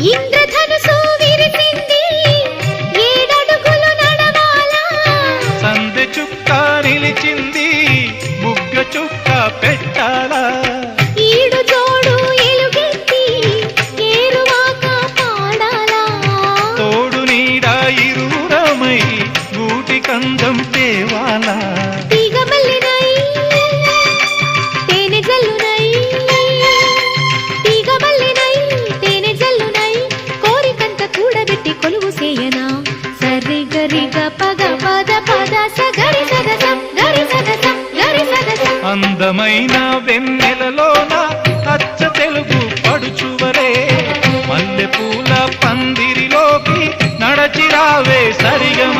ఇంద్రధనుసు విరిసింది ఏడడుగులు నడవాలా సందె చుక్క నిలిచింది బుగ్గ చుక్క పెట్టాలా ఈడు జోడు ఎలుగెత్తి ఏరువాక పాడాలా తోడు నీడ ఇరువురమై గూటి కందం తేవాలా తీగమల్లినై తేనె జల్లునై తీగమల్లినై తేనె జల్లునై కోరికంత కూడబెట్టి కొలువు సేయనా సరి గరిగ పగ పద పద సగరి సగసం గరి సగసం గరి సగసం అందమైన వెన్నెలలోన అచ్చ తెలుగు పడుచువలే మల్లెపూల పందిరిలోకి నడచిరావే సరిగం